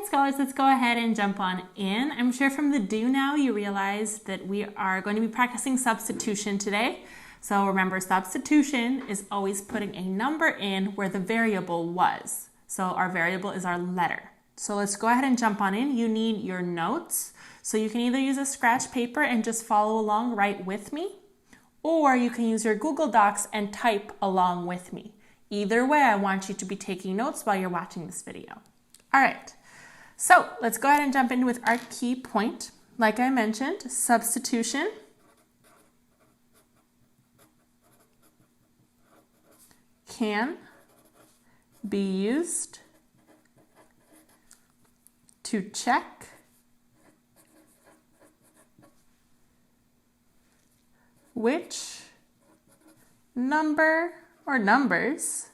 right, scholars, let's go ahead and jump on in. I'm sure from the do now you realize that we are going to be practicing substitution today. So remember, substitution is always putting a number in where the variable was. So our variable is our letter. So let's go ahead and jump on in. You need your notes. So you can either use a scratch paper and just follow along right with me, or you can use your Google Docs and type along with me. Either way, I want you to be taking notes while you're watching this video. All right, so let's go ahead and jump in with our key point. Like I mentioned, substitution can be used to check which number or numbers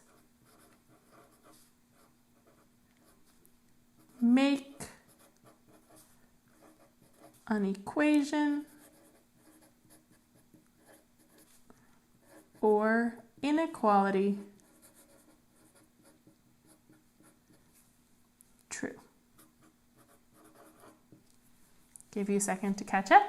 make an equation or inequality true. Give you a second to catch up.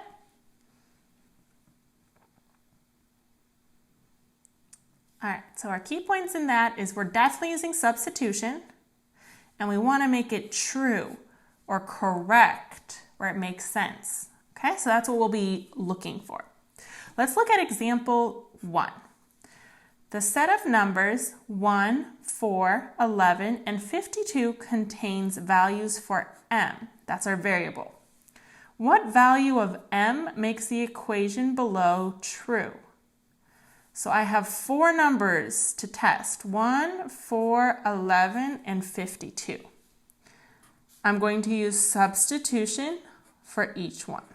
All right, so our key points in that is we're definitely using substitution, and we want to make it true or correct where it makes sense. Okay, so that's what we'll be looking for. Let's look at example 1. The set of numbers 1, 4, 11, and 52 contains values for m. That's our variable. What value of m makes the equation below true? So I have 4 numbers to test, 1, 4, 11, and 52. I'm going to use substitution for each one.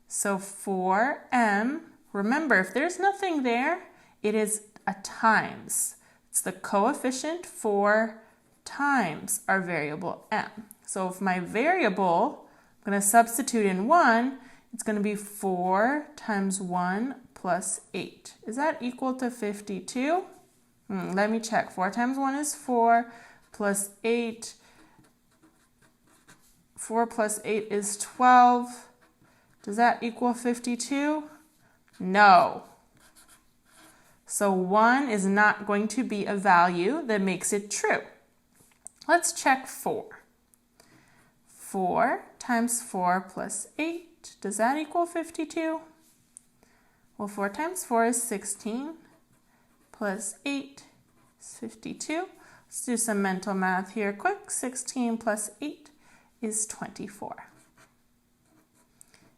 So for m, remember, if there's nothing there, it is a times. It's the coefficient 4 times our variable m. So if my variable, I'm going to substitute in 1, it's going to be 4 times 1 plus 8. Is that equal to 52? Let me check. 4 times 1 is 4 plus 8. 4 plus 8 is 12. Does that equal 52? No. So 1 is not going to be a value that makes it true. Let's check 4. 4 times 4 plus 8. Does that equal 52? Well, 4 times 4 is 16, plus 8 is 52. Let's do some mental math here quick. 16 plus 8 is 24.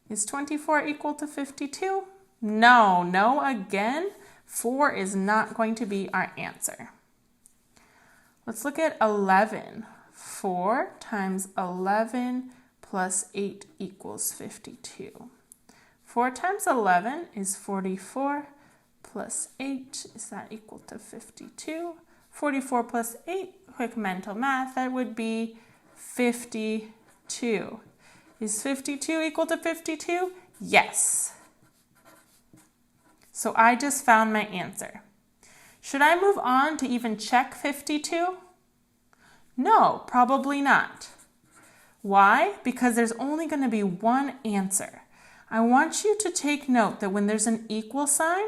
Is 24 equal to 52? No, no again. 4 is not going to be our answer. Let's look at 11. 4 times 11 plus 8 equals 52. 4 times 11 is 44 plus 8. Is that equal to 52? 44 plus 8, quick mental math, that would be 52. Is 52 equal to 52? Yes. So I just found my answer. Should I move on to even check 52? No, probably not. Why? Because there's only going to be one answer. I want you to take note that when there's an equal sign,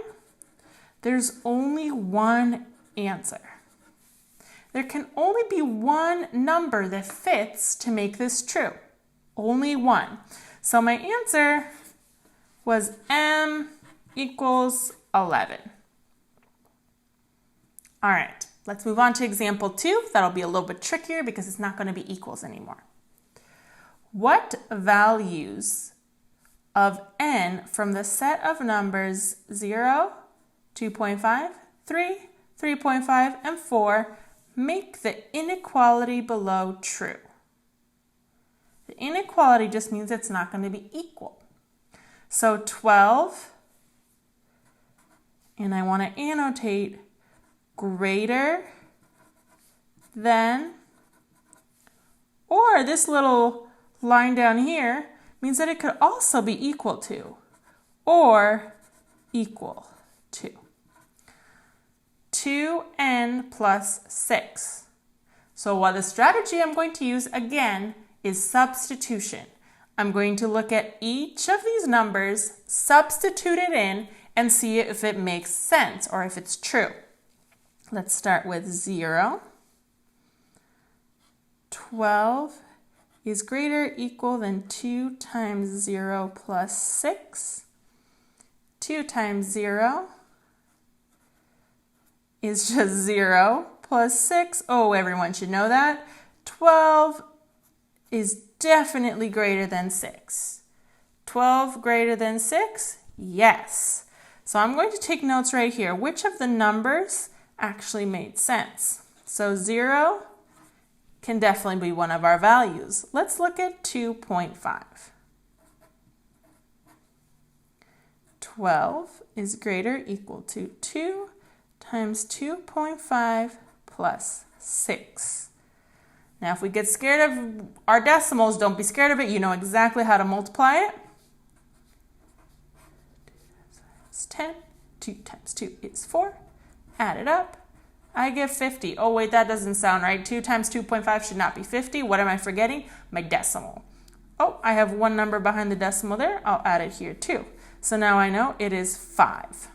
there's only one answer. There can only be one number that fits to make this true. Only one. So my answer was m equals 11. All right, let's move on to example 2. That'll be a little bit trickier because it's not going to be equals anymore. What values of n from the set of numbers 0, 2.5, 3, 3.5, and 4 make the inequality below true? The inequality just means it's not going to be equal. So 12, and I want to annotate greater than, or this little line down here means that it could also be equal to or equal to 2n plus 6. So what the strategy I'm going to use again is substitution. I'm going to look at each of these numbers, substitute it in, and see if it makes sense or if it's true. Let's start with 0. 12 is greater or equal than 2 times 0 plus 6. 2 times 0 is just 0 plus 6. Oh, everyone should know that. 12 is definitely greater than 6. 12 greater than 6? Yes. So I'm going to take notes right here. Which of the numbers actually made sense? So 0 can definitely be one of our values. Let's look at 2.5. 12 is greater or equal to 2 times 2.5 plus 6. Now, if we get scared of our decimals, don't be scared of it. You know exactly how to multiply it. It's 10. 2 times 2 is 4. Add it up. I get 50. Oh, wait, that doesn't sound right. 2 times 2.5 should not be 50. What am I forgetting? My decimal. Oh, I have one number behind the decimal there. I'll add it here too. So now I know it is 5.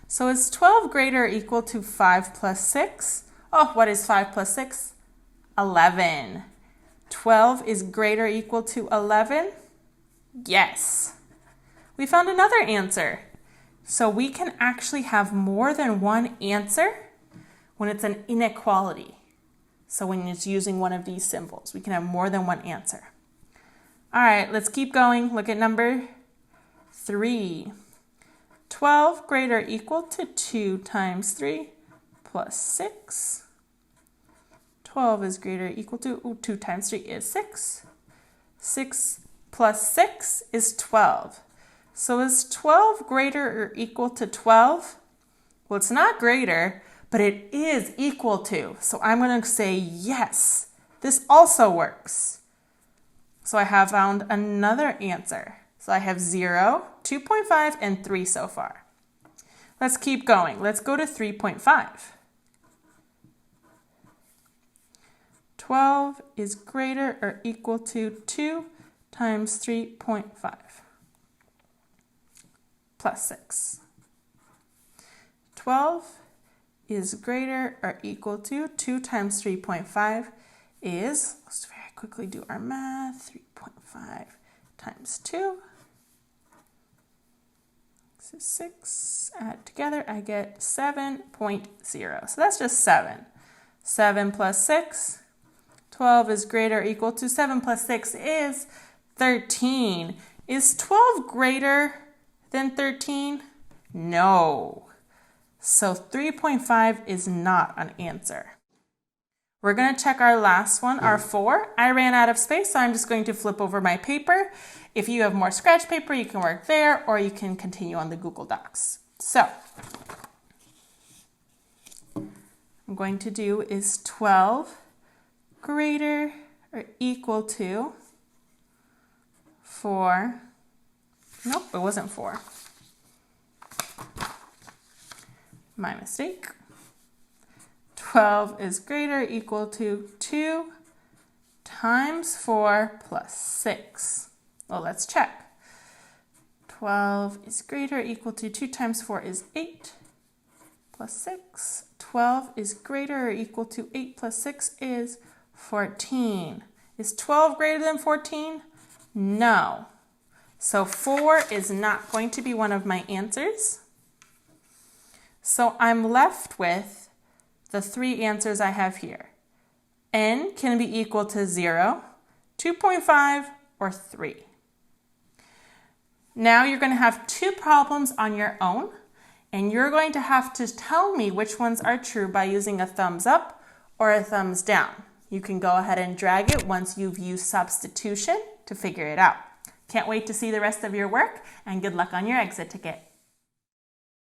So is 12 greater or equal to 5 plus 6? Oh, what is 5 plus 6? 11. 12 is greater or equal to 11? Yes. We found another answer. So we can actually have more than one answer when it's an inequality. So when it's using one of these symbols, we can have more than one answer. All right, let's keep going. Look at number 3. 12 greater or equal to 2 times 3 plus 6. 12 is greater or equal to 2 times 3 is 6. 6 plus 6 is 12. So is 12 greater or equal to 12? Well, it's not greater, but it is equal to. So I'm going to say yes. This also works. So I have found another answer. So I have 0, 2.5, and 3 so far. Let's keep going. Let's go to 3.5. 12 is greater or equal to 2 times 3.5 plus 6. 12 is greater or equal to 2 times 3.5 is, let's very quickly do our math, 3.5 times 2. This is 6. Add together, I get 7.0. So that's just 7. 7 plus 6. 12 is greater or equal to 7 plus 6 is 13. Is 12 greater than 13? No. So 3.5 is not an answer. We're going to check our last one, our 4. I ran out of space, so I'm just going to flip over my paper. If you have more scratch paper, you can work there, or you can continue on the Google Docs. So I'm going to do is 12 greater or equal to 4. Nope, it wasn't 4. My mistake. 12 is greater or equal to 2 times 4 plus 6. Well, let's check. 12 is greater or equal to 2 times 4 is 8 plus 6. 12 is greater or equal to 8 plus 6 is 14. Is 12 greater than 14? No. So 4 is not going to be one of my answers. So I'm left with the 3 answers I have here. N can be equal to 0, 2.5, or 3. Now you're going to have 2 problems on your own, and you're going to have to tell me which ones are true by using a thumbs up or a thumbs down. You can go ahead and drag it once you've used substitution to figure it out. Can't wait to see the rest of your work, and good luck on your exit ticket.